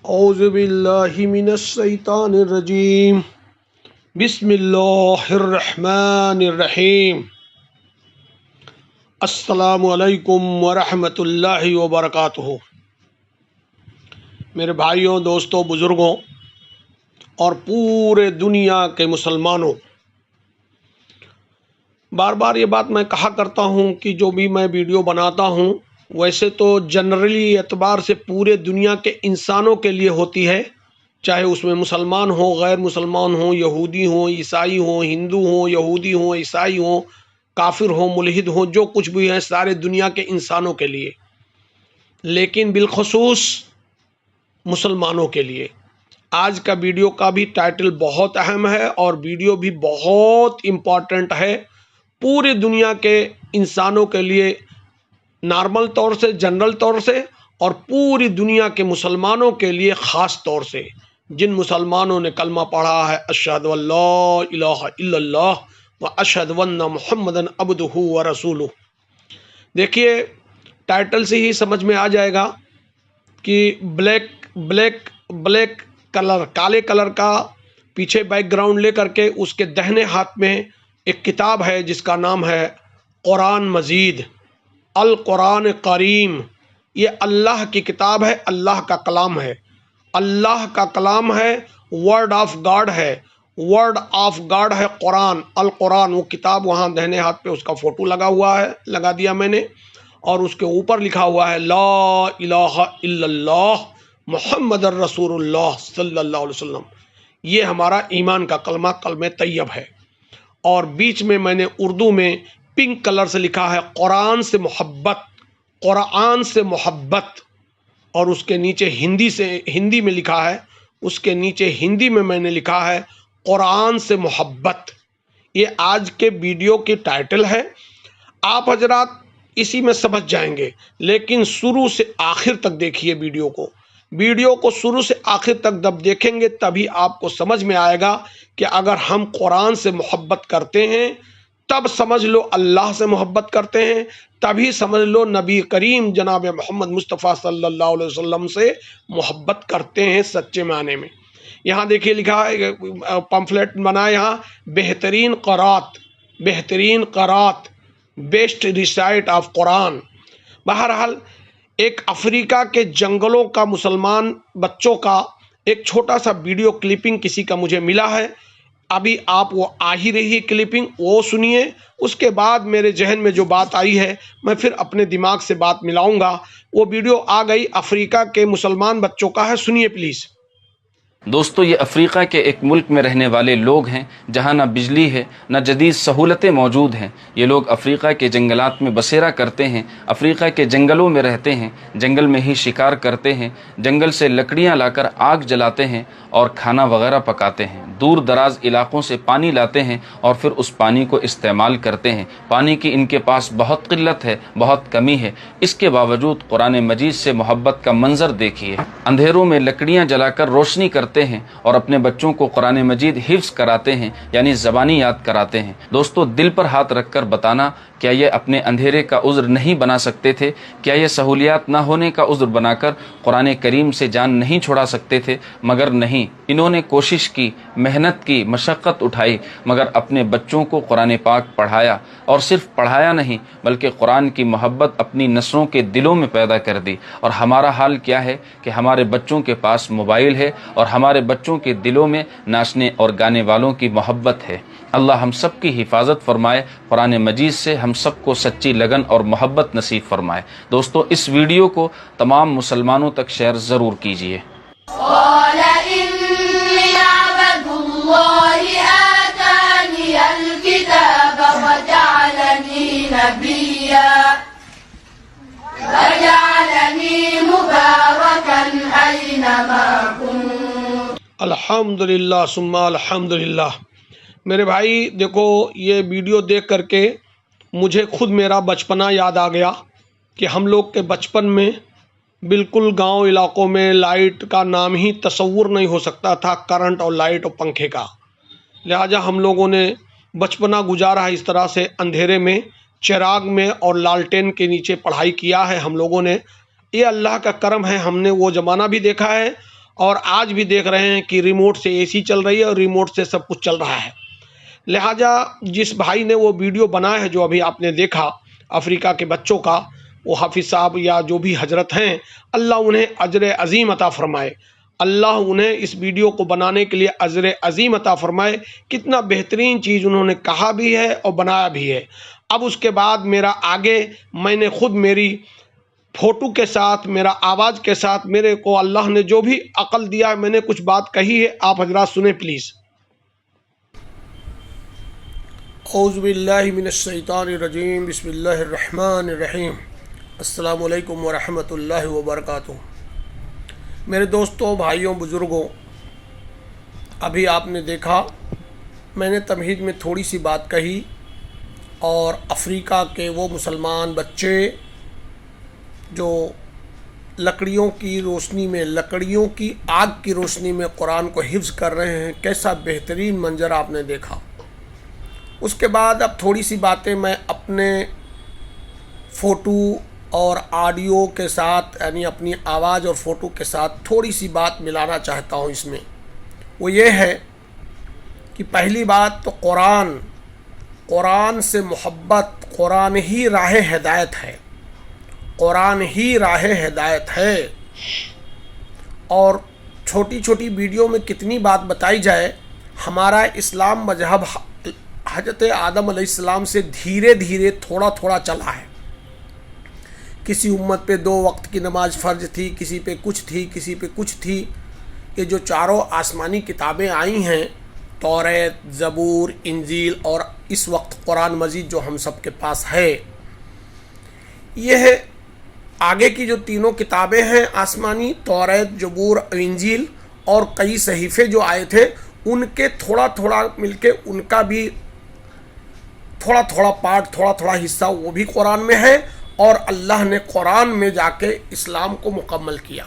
اعوذ باللہ من الشیطان الرجیم بسم اللہ الرحمن الرحیم السلام علیکم ورحمۃ اللہ وبرکاتہ۔ میرے بھائیوں، دوستوں، بزرگوں اور پورے دنیا کے مسلمانوں، بار بار یہ بات میں کہا کرتا ہوں کہ جو بھی میں ویڈیو بناتا ہوں ویسے تو جنرلی اعتبار سے پورے دنیا کے انسانوں کے لیے ہوتی ہے، چاہے اس میں مسلمان ہوں، غیر مسلمان ہوں، یہودی ہوں، عیسائی ہوں، ہندو ہوں، یہودی ہوں، عیسائی ہوں، کافر ہوں، ملحد ہوں، جو کچھ بھی ہیں سارے دنیا کے انسانوں کے لیے، لیکن بالخصوص مسلمانوں کے لیے آج کا ویڈیو کا بھی ٹائٹل بہت اہم ہے اور ویڈیو بھی بہت امپورٹنٹ ہے پوری دنیا کے انسانوں کے لیے، نارمل طور سے، جنرل طور سے، اور پوری دنیا کے مسلمانوں کے لیے خاص طور سے، جن مسلمانوں نے کلمہ پڑھا ہے اشہد ان لا الہ الا اللہ و اشہد ان محمدً عبدہ و رسولہ۔ دیکھیے ٹائٹل سے ہی سمجھ میں آ جائے گا کہ بلیک کلر، کالے کلر کا پیچھے بیک گراؤنڈ لے کر کے اس کے دہنے ہاتھ میں ایک کتاب ہے جس کا نام ہے قرآن مجید، القرآن کریم۔ یہ اللہ کی کتاب ہے، اللہ کا کلام ہے، اللہ کا کلام ہے، ورڈ آف گاڈ ہے، ورڈ آف گاڈ ہے قرآن، القرآن۔ وہ کتاب وہاں دہنے ہاتھ پہ اس کا فوٹو لگا ہوا ہے، لگا دیا میں نے، اور اس کے اوپر لکھا ہوا ہے لا الہ الا اللہ محمد الرسول اللہ صلی اللہ علیہ وسلم۔ یہ ہمارا ایمان کا کلمہ، کلمہ طیب ہے۔ اور بیچ میں نے اردو میں پنک کلر سے لکھا ہے قرآن سے محبت، قرآن سے محبت، اور اس کے نیچے ہندی میں لکھا ہے، اس کے نیچے ہندی میں نے لکھا ہے قرآن سے محبت۔ یہ آج کے ویڈیو کی ٹائٹل ہے۔ آپ حضرات اسی میں سمجھ جائیں گے، لیکن شروع سے آخر تک دیکھیے ویڈیو کو شروع سے آخر تک جب دیکھیں گے تبھی آپ کو سمجھ میں آئے گا کہ اگر ہم قرآن سے محبت کرتے ہیں تب سمجھ لو اللہ سے محبت کرتے ہیں، تبھی سمجھ لو نبی کریم جناب محمد مصطفیٰ صلی اللہ علیہ وسلم سے محبت کرتے ہیں سچے معنی میں۔ یہاں دیکھیے لکھا ہے، پمفلیٹ بنا ہے یہاں، بہترین قرات بیسٹ ریسائٹ آف قرآن۔ بہرحال ایک افریقہ کے جنگلوں کا مسلمان بچوں کا ایک چھوٹا سا ویڈیو کلپنگ کسی کا مجھے ملا ہے، ابھی آپ وہ آ ہی رہی ہے کلپنگ، وہ سنیے۔ اس کے بعد میرے ذہن میں جو بات آئی ہے میں پھر اپنے دماغ سے بات ملاؤں گا۔ وہ ویڈیو آ گئی، افریقہ کے مسلمان بچوں کا ہے، سنیے پلیز۔ دوستو، یہ افریقہ کے ایک ملک میں رہنے والے لوگ ہیں جہاں نہ بجلی ہے نہ جدید سہولتیں موجود ہیں۔ یہ لوگ افریقہ کے جنگلات میں بسیرا کرتے ہیں، افریقہ کے جنگلوں میں رہتے ہیں، جنگل میں ہی شکار کرتے ہیں، جنگل سے لکڑیاں لا کر آگ جلاتے ہیں اور کھانا وغیرہ پکاتے ہیں، دور دراز علاقوں سے پانی لاتے ہیں اور پھر اس پانی کو استعمال کرتے ہیں۔ پانی کی ان کے پاس بہت قلت ہے، بہت کمی ہے، اس کے باوجود قرآن مجید سے محبت کا منظر دیکھیے۔ اندھیروں میں لکڑیاں جلا کر روشنی کرتے ہیں اور اپنے بچوں کو قرآن مجید حفظ کراتے ہیں، یعنی زبانی یاد کراتے ہیں۔ دوستو، دل پر ہاتھ رکھ کر بتانا، کیا یہ اپنے اندھیرے کا عذر نہیں بنا سکتے تھے؟ کیا یہ سہولیات نہ ہونے کا عذر بنا کر قرآن کریم سے جان نہیں چھڑا سکتے تھے؟ مگر نہیں، انہوں نے کوشش کی، محنت کی، مشقت اٹھائی، مگر اپنے بچوں کو قرآن پاک پڑھایا، اور صرف پڑھایا نہیں بلکہ قرآن کی محبت اپنی نسلوں کے دلوں میں پیدا کر دی۔ اور ہمارا حال کیا ہے کہ ہمارے بچوں کے پاس موبائل ہے اور ہمارے بچوں کے دلوں میں ناچنے اور گانے والوں کی محبت ہے۔ اللہ ہم سب کی حفاظت فرمائے، قرآن مجید سے ہم سب کو سچی لگن اور محبت نصیب فرمائے۔ دوستو، اس ویڈیو کو تمام مسلمانوں تک شیئر ضرور کیجیے۔ قال إني عبد الله آتاني الكتاب وجعلني نبيا مباركا أينما كنت۔ الحمدللہ ثم الحمدللہ۔ میرے بھائی دیکھو، یہ ویڈیو دیکھ کر کے مجھے خود میرا بچپنا یاد آ گیا کہ ہم لوگ کے بچپن میں بالکل گاؤں علاقوں میں لائٹ کا نام ہی تصور نہیں ہو سکتا تھا، کرنٹ اور لائٹ اور پنکھے کا۔ لہٰذا ہم لوگوں نے بچپنا گزارا ہے اس طرح سے، اندھیرے میں، چراغ میں اور لالٹین کے نیچے پڑھائی کیا ہے ہم لوگوں نے۔ یہ اللہ کا کرم ہے، ہم نے وہ زمانہ بھی دیکھا ہے اور آج بھی دیکھ رہے ہیں کہ ریموٹ سے اے سی چل رہی ہے اور ریموٹ سے سب کچھ چل رہا ہے۔ لہٰذا جس بھائی نے وہ ویڈیو بنایا ہے جو ابھی آپ نے دیکھا افریقہ کے بچوں کا، وہ حافظ صاحب یا جو بھی حضرت ہیں، اللہ انہیں اجر عظیم عطا فرمائے، اللہ انہیں اس ویڈیو کو بنانے کے لیے اجر عظیم عطا فرمائے۔ کتنا بہترین چیز انہوں نے کہا بھی ہے اور بنایا بھی ہے۔ اب اس کے بعد میرا آگے میں نے خود میری فوٹو کے ساتھ، میرا آواز کے ساتھ، میرے کو اللہ نے جو بھی عقل دیا ہے میں نے کچھ بات کہی ہے، آپ حضرات سنیں پلیز۔ اعوذ باللہ من الشیطان الرجیم، بسم اللہ الرحمن الرحیم، السلام علیکم ورحمۃ اللہ وبرکاتہ۔ میرے دوستوں، بھائیوں، بزرگوں، ابھی آپ نے دیکھا میں نے تمہید میں تھوڑی سی بات کہی، اور افریقہ کے وہ مسلمان بچے جو لکڑیوں کی روشنی میں، لکڑیوں کی آگ کی روشنی میں قرآن کو حفظ کر رہے ہیں، کیسا بہترین منظر آپ نے دیکھا۔ اس کے بعد اب تھوڑی سی باتیں میں اپنے فوٹو اور آڈیو کے ساتھ، یعنی اپنی آواز اور فوٹو کے ساتھ تھوڑی سی بات ملانا چاہتا ہوں اس میں۔ وہ یہ ہے کہ پہلی بات تو قرآن سے محبت، قرآن ہی راہ ہدایت ہے، قرآن ہی راہ ہدایت ہے۔ اور چھوٹی چھوٹی ویڈیو میں کتنی بات بتائی جائے، ہمارا اسلام مذہب حضرت آدم علیہ السلام سے دھیرے دھیرے تھوڑا تھوڑا چلا ہے۔ کسی امت پہ 2 وقت کی نماز فرض تھی، کسی پہ کچھ تھی، کسی پہ کچھ تھی۔ یہ جو چاروں آسمانی کتابیں آئی ہیں، توریت، زبور، انجیل اور اس وقت قرآن مجید جو ہم سب کے پاس ہے، یہ آگے کی جو تینوں کتابیں ہیں آسمانی، توریت، زبور، انجیل، اور کئی صحیفے جو آئے تھے، ان کے تھوڑا تھوڑا مل کے ان کا بھی تھوڑا تھوڑا پارٹ، تھوڑا تھوڑا حصہ وہ بھی قرآن میں ہے، اور اللہ نے قرآن میں جا کے اسلام کو مکمل کیا۔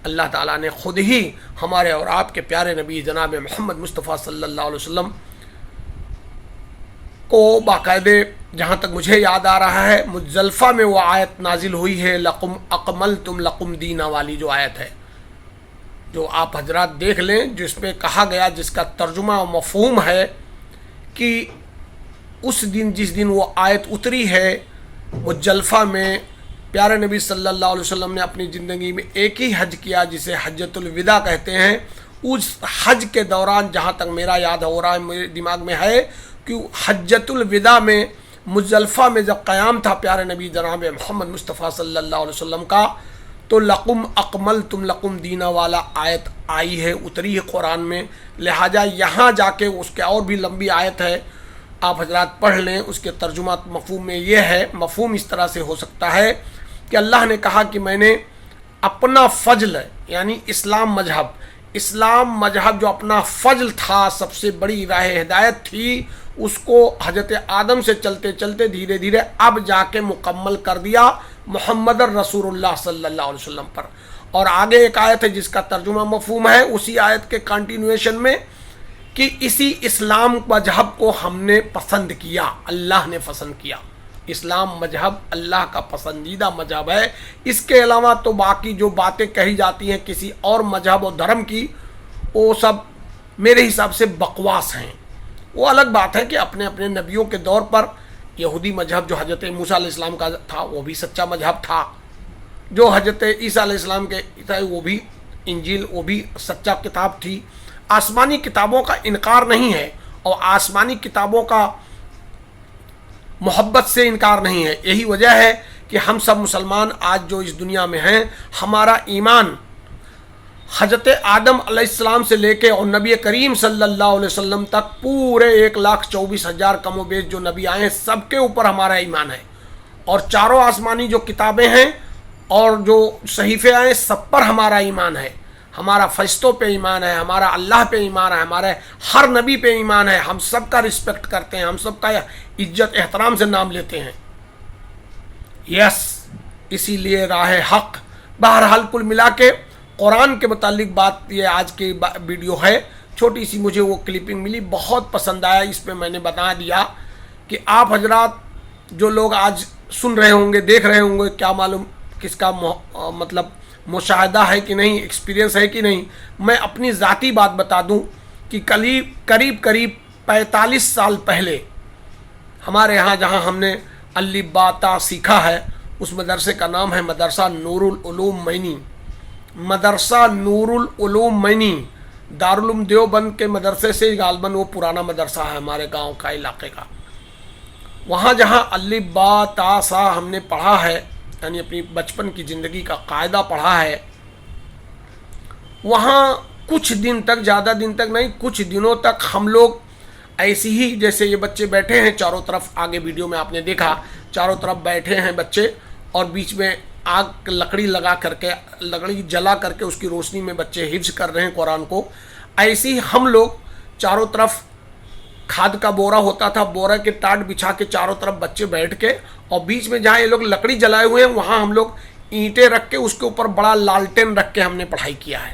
اللہ تعالیٰ نے خود ہی ہمارے اور آپ کے پیارے نبی جناب محمد مصطفیٰ صلی اللہ علیہ وسلم کو باقاعدہ، جہاں تک مجھے یاد آ رہا ہے، مزدلفہ میں وہ آیت نازل ہوئی ہے، لقم اکملتم لکم دینا والی جو آیت ہے، جو آپ حضرات دیکھ لیں، جس پہ کہا گیا، جس کا ترجمہ و مفہوم ہے کہ اس دن، جس دن وہ آیت اتری ہے، مزدلفہ میں پیارے نبی صلی اللہ علیہ وسلم نے اپنی زندگی میں ایک ہی حج کیا، جسے حجۃ الوداع کہتے ہیں۔ اس حج کے دوران، جہاں تک میرا یاد ہو رہا ہے، میرے دماغ میں ہے کہ حجۃ الوداع میں مزدلفہ میں جب قیام تھا پیارے نبی جناب محمد مصطفیٰ صلی اللہ علیہ وسلم کا، تو لقم اکملتم لکم دینا والا آیت آئی ہے، اتری ہے قرآن میں۔ لہٰذا یہاں جا کے اس کے اور بھی لمبی آیت ہے، آپ حضرات پڑھ لیں۔ اس کے ترجمات مفہوم میں یہ ہے، مفہوم اس طرح سے ہو سکتا ہے کہ اللہ نے کہا کہ میں نے اپنا فضل، یعنی اسلام مذہب جو اپنا فضل تھا، سب سے بڑی راہ ہدایت تھی، اس کو حضرت آدم سے چلتے چلتے دھیرے دھیرے اب جا کے مکمل کر دیا محمد رسول اللہ صلی اللہ علیہ وسلم پر۔ اور آگے ایک آیت ہے جس کا ترجمہ مفہوم ہے اسی آیت کے کنٹینویشن میں، کہ اسی اسلام مذہب کو ہم نے پسند کیا، اللہ نے پسند کیا۔ اسلام مذہب اللہ کا پسندیدہ مذہب ہے۔ اس کے علاوہ تو باقی جو باتیں کہی جاتی ہیں کسی اور مذہب و دھرم کی، وہ سب میرے حساب سے بکواس ہیں۔ وہ الگ بات ہے کہ اپنے اپنے نبیوں کے دور پر یہودی مذہب جو حضرت موسیٰ علیہ السلام کا تھا، وہ بھی سچا مذہب تھا۔ جو حضرت عیسیٰ علیہ السلام کے تھے، وہ بھی انجیل، وہ بھی سچا کتاب تھی۔ آسمانی کتابوں کا انکار نہیں ہے، اور آسمانی کتابوں کا محبت سے انکار نہیں ہے۔ یہی وجہ ہے کہ ہم سب مسلمان آج جو اس دنیا میں ہیں، ہمارا ایمان حضرت آدم علیہ السلام سے لے کے اور نبی کریم صلی اللہ علیہ وسلم تک پورے 1,24,000 کم و بیش جو نبی آئے ہیں، سب کے اوپر ہمارا ایمان ہے۔ اور چاروں آسمانی جو کتابیں ہیں اور جو صحیفے آئے، سب پر ہمارا ایمان ہے۔ ہمارا فرشتوں پہ ایمان ہے، ہمارا اللہ پہ ایمان ہے، ہمارے ہر نبی پہ ایمان ہے۔ ہم سب کا رسپیکٹ کرتے ہیں، ہم سب کا عزت احترام سے نام لیتے ہیں۔ اسی لیے راہ حق۔ بہرحال کل ملا کے قرآن کے متعلق بات یہ آج کی ویڈیو ہے، چھوٹی سی مجھے وہ کلپنگ ملی، بہت پسند آیا، اس پہ میں نے بتا دیا کہ آپ حضرات جو لوگ آج سن رہے ہوں گے، دیکھ رہے ہوں گے، کیا معلوم کس کا مطلب مشاہدہ ہے کہ نہیں، ایکسپیرینس ہے کہ نہیں. میں اپنی ذاتی بات بتا دوں کہ قریب 45 سال پہلے ہمارے ہاں جہاں ہم نے الف با تا سیکھا ہے، اس مدرسے کا نام ہے مدرسہ نور العلوم مینی. مدرسہ نور العلوم مینی دارالعلوم دیوبند کے مدرسے سے غالباً وہ پرانا مدرسہ ہے ہمارے گاؤں کا، علاقے کا. وہاں جہاں الف با تا سا ہم نے پڑھا ہے، یعنی اپنی بچپن کی زندگی کا قاعدہ پڑھا ہے، وہاں کچھ دن تک، زیادہ دن تک نہیں، کچھ دنوں تک ہم لوگ ایسی ہی، جیسے یہ بچے بیٹھے ہیں چاروں طرف، آگے ویڈیو میں آپ نے دیکھا چاروں طرف بیٹھے ہیں بچے، اور بیچ میں آگ لکڑی لگا کر کے، لکڑی جلا کر کے اس کی روشنی میں بچے حفظ کر رہے ہیں قرآن کو. ایسی ہی ہم لوگ چاروں طرف کھاد کا بورا ہوتا تھا، بورا کے ٹاٹ بچھا کے چاروں طرف بچے بیٹھ کے، اور بیچ میں جہاں یہ لوگ لکڑی جلائے ہوئے ہیں وہاں ہم لوگ اینٹیں رکھ کے اس کے اوپر بڑا لالٹین رکھ کے ہم نے پڑھائی کیا ہے.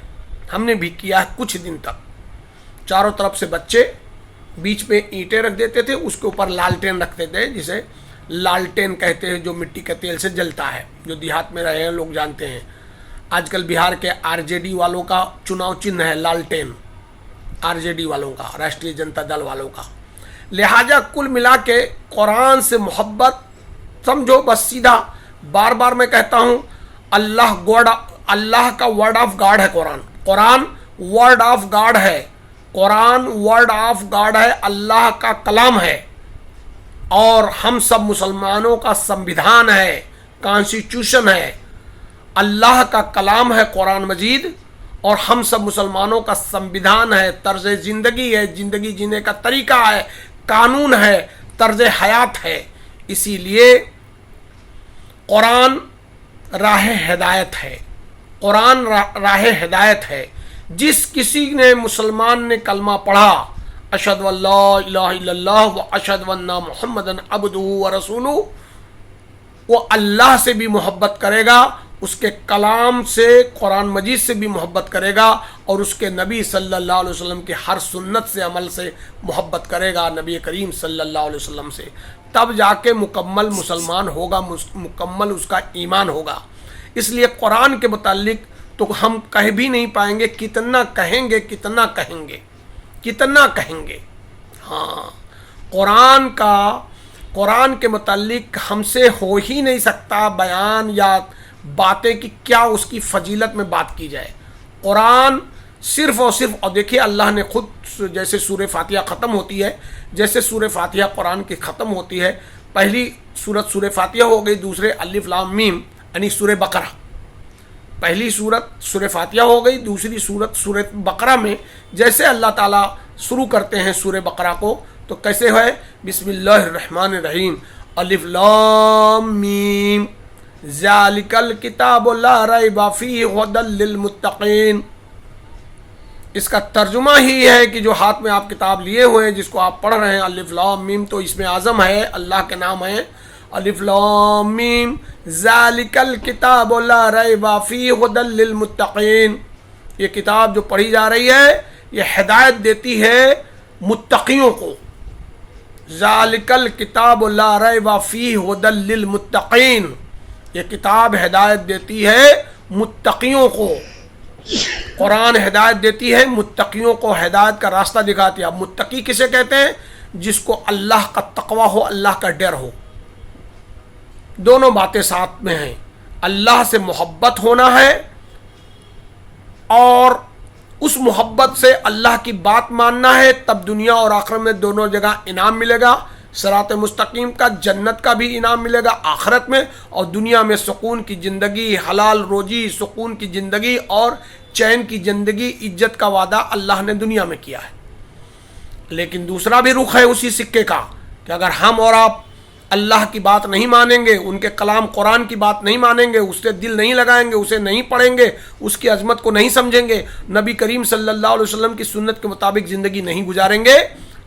ہم نے بھی کیا ہے کچھ دن تک. چاروں طرف سے بچے، بیچ میں اینٹیں رکھ دیتے تھے، اس کے اوپر لالٹین رکھتے تھے، جسے لالٹین کہتے ہیں، جو مٹی کے تیل سے جلتا ہے. جو دیہات میں رہے ہیں لوگ جانتے ہیں. آج کل بہار کے RJD والوں کا چناؤ چنھ ہے لالٹین، RJD والوں کا، راشٹریہ جنتا دل والوں کا. لہٰذا کل ملا کے قرآن سے محبت سمجھو، بس سیدھا بار بار میں کہتا ہوں، اللہ کا ورڈ آف گاڈ ہے قرآن. قرآن ورڈ آف گاڈ ہے، قرآن ورڈ آف گاڈ ہے، اللہ کا کلام ہے، اور ہم سب مسلمانوں کا سمویدھان ہے، کانسٹیٹیوشن ہے. اللہ کا کلام ہے قرآن مجید، اور ہم سب مسلمانوں کا سمویدھان ہے، طرز زندگی ہے، زندگی جینے کا طریقہ ہے، قانون ہے، طرز حیات ہے. اسی لیے قرآن راہ ہدایت ہے، قرآن راہ ہدایت ہے. جس کسی نے مسلمان نے کلمہ پڑھا، اشہد ان لا الہ الا اللہ و اشہد ان محمدا عبدہ و رسولہ، وہ اللہ سے بھی محبت کرے گا، اس کے کلام سے، قرآن مجید سے بھی محبت کرے گا، اور اس کے نبی صلی اللہ علیہ وسلم کی ہر سنت سے، عمل سے محبت کرے گا، نبی کریم صلی اللہ علیہ وسلم سے. تب جا کے مکمل مسلمان ہوگا، مکمل اس کا ایمان ہوگا. اس لیے قرآن کے متعلق تو ہم کہہ بھی نہیں پائیں گے، کتنا کہیں گے، کتنا کہیں گے، کتنا کہیں گے. ہاں، قرآن کے متعلق ہم سے ہو ہی نہیں سکتا بیان یا باتیں کہ کیا اس کی فضیلت میں بات کی جائے. قرآن صرف اور صرف، اور دیکھیے اللہ نے خود، جیسے سورہ فاتحہ ختم ہوتی ہے، جیسے سورہ فاتحہ قرآن کی ختم ہوتی ہے، پہلی سورت سورہ فاتحہ ہو گئی، دوسرے الف لام میم یعنی سورہ بقرہ. پہلی سورت سورہ فاتحہ ہو گئی، دوسری سورت سورہ بقرہ میں جیسے اللہ تعالیٰ شروع کرتے ہیں سورہ بقرہ کو، تو کیسے ہے؟ بسم اللہ الرحمن الرحیم، الف لام میم ذالک الکتاب لا ریب فیہ ھدی للمتقین. اس کا ترجمہ ہی ہے کہ جو ہاتھ میں آپ کتاب لیے ہوئے ہیں، جس کو آپ پڑھ رہے ہیں، الف لام میم تو اس میں اعظم ہے، اللہ کے نام ہے، الف لام میم ذالک الکتاب لا ریب فیہ ھدی للمتقین. یہ کتاب جو پڑھی جا رہی ہے یہ ہدایت دیتی ہے متقیوں کو. ذالک الکتاب لا ریب فیہ ھدی للمتقین، یہ کتاب ہدایت دیتی ہے متقیوں کو. قرآن ہدایت دیتی ہے متقیوں کو، ہدایت کا راستہ دکھاتی ہے. اب متقی کسے کہتے ہیں؟ جس کو اللہ کا تقوی ہو، اللہ کا ڈر ہو. دونوں باتیں ساتھ میں ہیں، اللہ سے محبت ہونا ہے، اور اس محبت سے اللہ کی بات ماننا ہے. تب دنیا اور آخرت میں دونوں جگہ انعام ملے گا. صراط مستقیم کا، جنت کا بھی انعام ملے گا آخرت میں، اور دنیا میں سکون کی زندگی، حلال روزی، سکون کی زندگی اور چین کی زندگی، عزت کا وعدہ اللہ نے دنیا میں کیا ہے. لیکن دوسرا بھی رخ ہے اسی سکے کا، کہ اگر ہم اور آپ اللہ کی بات نہیں مانیں گے، ان کے کلام قرآن کی بات نہیں مانیں گے، اس سے دل نہیں لگائیں گے، اسے نہیں پڑھیں گے، اس کی عظمت کو نہیں سمجھیں گے، نبی کریم صلی اللہ علیہ وسلم کی سنت کے مطابق زندگی نہیں گزاریں گے،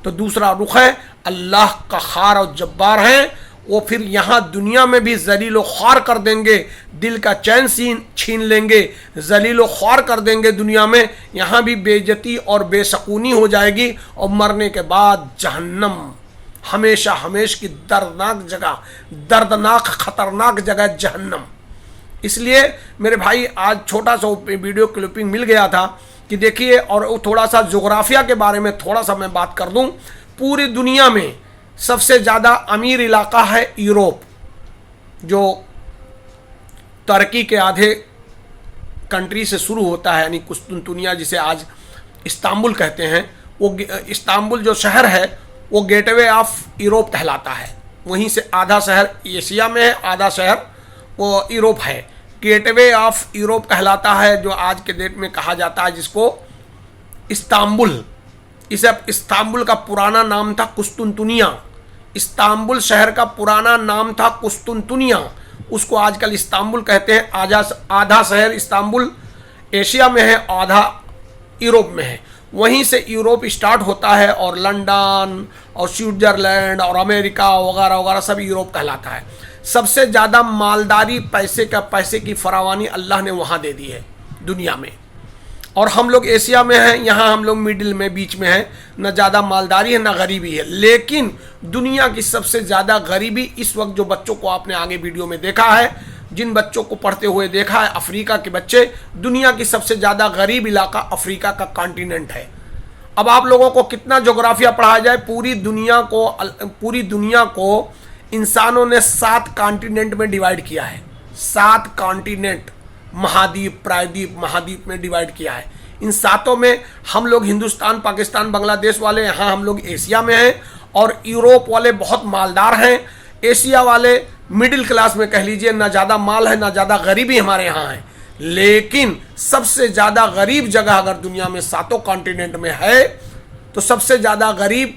تو دوسرا رخ ہے اللہ کا خار اور جبار ہیں، وہ پھر یہاں دنیا میں بھی ذلیل و خوار کر دیں گے، دل کا چین چھین لیں گے، ذلیل و خوار کر دیں گے دنیا میں، یہاں بھی بے عزتی اور بے سکونی ہو جائے گی، اور مرنے کے بعد جہنم، ہمیشہ کی دردناک جگہ، دردناک خطرناک جگہ جہنم. اس لیے میرے بھائی آج چھوٹا سا ویڈیو کلپنگ مل گیا تھا کہ دیکھیے، اور تھوڑا سا جغرافیہ کے بارے میں تھوڑا سا میں بات کر دوں. پوری دنیا میں سب سے زیادہ امیر علاقہ ہے یوروپ، جو ترکی کے آدھے کنٹری سے شروع ہوتا ہے، یعنی قسطنطنیہ جسے آج استنبول کہتے ہیں. وہ استنبول جو شہر ہے وہ گیٹ وے آف یوروپ کہلاتا ہے. وہیں سے آدھا شہر ایشیا میں ہے، آدھا شہر وہ یوروپ ہے. گیٹ وے آف یوروپ کہلاتا ہے، جو آج کے ڈیٹ میں کہا جاتا ہے جس کو استنبول. اسے استنبول کا پرانا نام تھا قسطنطنیہ. استنبول شہر کا پرانا نام تھا قسطنطنیہ، اس کو آج کل استنبول کہتے ہیں. آدھا شہر استنبول ایشیا میں ہے، آدھا یوروپ میں ہے. وہیں سے یوروپ اسٹارٹ ہوتا ہے، اور لنڈن اور سوئٹزرلینڈ اور امریکہ وغیرہ وغیرہ سب یوروپ کہلاتا ہے. سب سے زیادہ مالداری، پیسے کی فراوانی اللہ نے وہاں دے دی ہے دنیا میں. اور ہم لوگ ایشیا میں ہیں، یہاں ہم لوگ مڈل میں، بیچ میں ہیں. نہ زیادہ مالداری ہے نہ غریبی ہے. لیکن دنیا کی سب سے زیادہ غریبی اس وقت جو بچوں کو آپ نے آگے ویڈیو میں دیکھا ہے، جن بچوں کو پڑھتے ہوئے دیکھا ہے، افریقہ کے بچے، دنیا کی سب سے زیادہ غریب علاقہ افریقہ کا کانٹیننٹ ہے. اب آپ لوگوں کو کتنا جغرافیہ پڑھا جائے، پوری دنیا کو انسانوں نے 7 کانٹیننٹ میں ڈیوائیڈ کیا ہے. 7 کانٹیننٹ، مہادیپ، پرادیپ، مہادیپ میں ڈیوائیڈ کیا ہے. ان 7 میں ہم لوگ ہندوستان، پاکستان، بنگلہ دیش والے یہاں ہم لوگ ایشیا میں ہیں، اور یوروپ والے بہت مالدار ہیں. ایشیا والے مڈل کلاس میں کہہ لیجئے، نہ زیادہ مال ہے نہ زیادہ غریبی ہمارے یہاں ہے. لیکن سب سے زیادہ غریب جگہ اگر دنیا میں 7 کانٹیننٹ میں ہے تو سب سے زیادہ غریب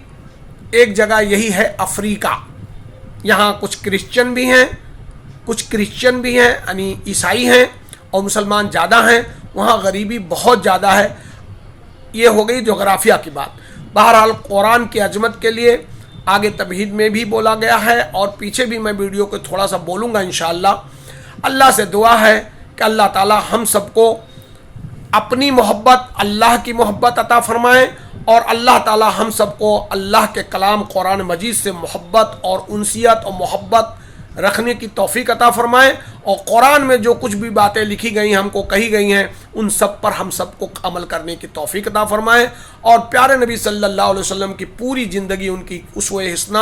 ایک جگہ یہی ہے، افریقہ. یہاں کچھ کرسچن بھی ہیں، یعنی عیسائی ہیں، اور مسلمان زیادہ ہیں. وہاں غریبی بہت زیادہ ہے. یہ ہو گئی جغرافیہ کی بات. بہرحال قرآن کی عظمت کے لیے آگے تمہید میں بھی بولا گیا ہے، اور پیچھے بھی میں ویڈیو کو تھوڑا سا بولوں گا انشاءاللہ. اللہ سے دعا ہے کہ اللہ تعالی ہم سب کو اپنی محبت، اللہ کی محبت عطا فرمائیں، اور اللہ تعالی ہم سب کو اللہ کے کلام قرآن مجید سے محبت اور انسیت اور محبت رکھنے کی توفیق عطا فرمائیں. اور قرآن میں جو کچھ بھی باتیں لکھی گئی ہیں، ہم کو کہی گئی ہیں، ان سب پر ہم سب کو عمل کرنے کی توفیق عطا فرمائیں. اور پیارے نبی صلی اللہ علیہ وسلم کی پوری زندگی، ان کی اسوہ حسنہ،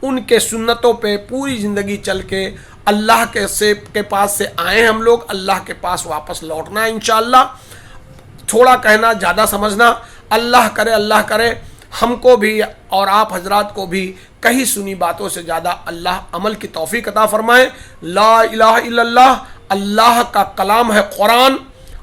ان کے سنتوں پہ پوری زندگی چل کے اللہ کے پاس سے آئے ہم لوگ، اللہ کے پاس واپس لوٹنا ہے انشاءاللہ. تھوڑا کہنا زیادہ سمجھنا. اللہ کرے ہم کو بھی اور آپ حضرات کو بھی کہیں سنی باتوں سے زیادہ اللہ عمل کی توفیق عطا فرمائے. لا الہ الا اللہ، اللہ کا کلام ہے قرآن،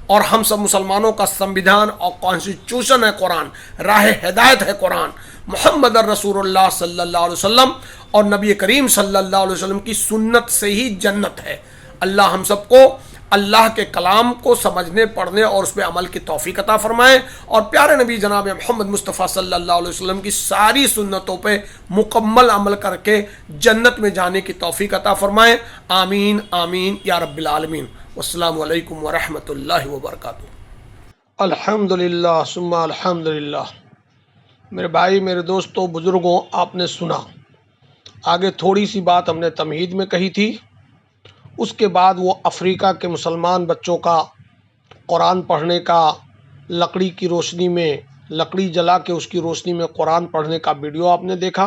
اور ہم سب مسلمانوں کا سنویدھان اور کانسٹیٹیوشن ہے قرآن، راہ ہدایت ہے قرآن. محمد رسول اللہ صلی اللہ علیہ وسلم اور نبی کریم صلی اللہ علیہ وسلم کی سنت سے ہی جنت ہے. اللہ ہم سب کو اللہ کے کلام کو سمجھنے، پڑھنے اور اس پہ عمل کی توفیق عطا فرمائے، اور پیارے نبی جناب محمد مصطفیٰ صلی اللہ علیہ وسلم کی ساری سنتوں پہ مکمل عمل کر کے جنت میں جانے کی توفیق عطا فرمائے. آمین آمین یا رب العالمین. والسلام علیکم ورحمۃ اللہ وبرکاتہ. الحمدللہ ثم الحمدللہ. میرے بھائی، میرے دوستوں، بزرگوں، آپ نے سنا. آگے تھوڑی سی بات ہم نے تمہید میں کہی تھی. اس کے بعد وہ افریقہ کے مسلمان بچوں کا قرآن پڑھنے کا، لکڑی کی روشنی میں، لکڑی جلا کے اس کی روشنی میں قرآن پڑھنے کا ویڈیو آپ نے دیکھا.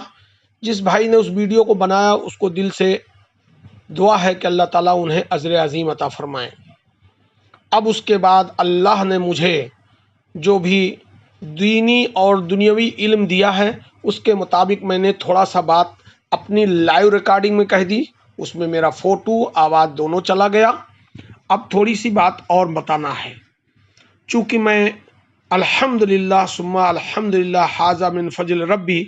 جس بھائی نے اس ویڈیو کو بنایا اس کو دل سے دعا ہے کہ اللہ تعالیٰ انہیں اجر عظیم عطا فرمائے. اب اس کے بعد اللہ نے مجھے جو بھی دینی اور دنیاوی علم دیا ہے اس کے مطابق میں نے تھوڑا سا بات اپنی لائیو ریکارڈنگ میں کہہ دی. اس میں میرا فوٹو، آواز دونوں چلا گیا. اب تھوڑی سی بات اور بتانا ہے. چونکہ میں الحمدللہ ثم الحمدللہ ھذا من فضل ربی،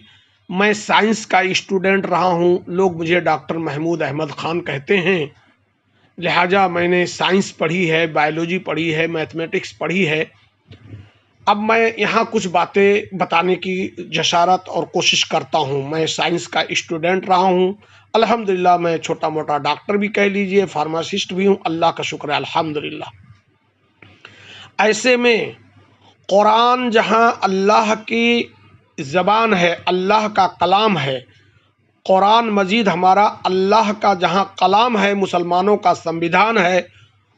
میں سائنس کا اسٹوڈنٹ رہا ہوں. لوگ مجھے ڈاکٹر محمود احمد خان کہتے ہیں، لہٰذا میں نے سائنس پڑھی ہے، بایولوجی پڑھی ہے، میتھمیٹکس پڑھی ہے. اب میں یہاں کچھ باتیں بتانے کی جسارت اور کوشش کرتا ہوں. میں سائنس کا اسٹوڈنٹ رہا ہوں. الحمدللہ میں چھوٹا موٹا ڈاکٹر بھی کہہ لیجئے، فارماسسٹ بھی ہوں. اللہ کا شکر ہے الحمدللہ. ایسے میں قرآن جہاں اللہ کی زبان ہے، اللہ کا کلام ہے، قرآن مجید ہمارا اللہ کا جہاں کلام ہے، مسلمانوں کا سنویدھان ہے،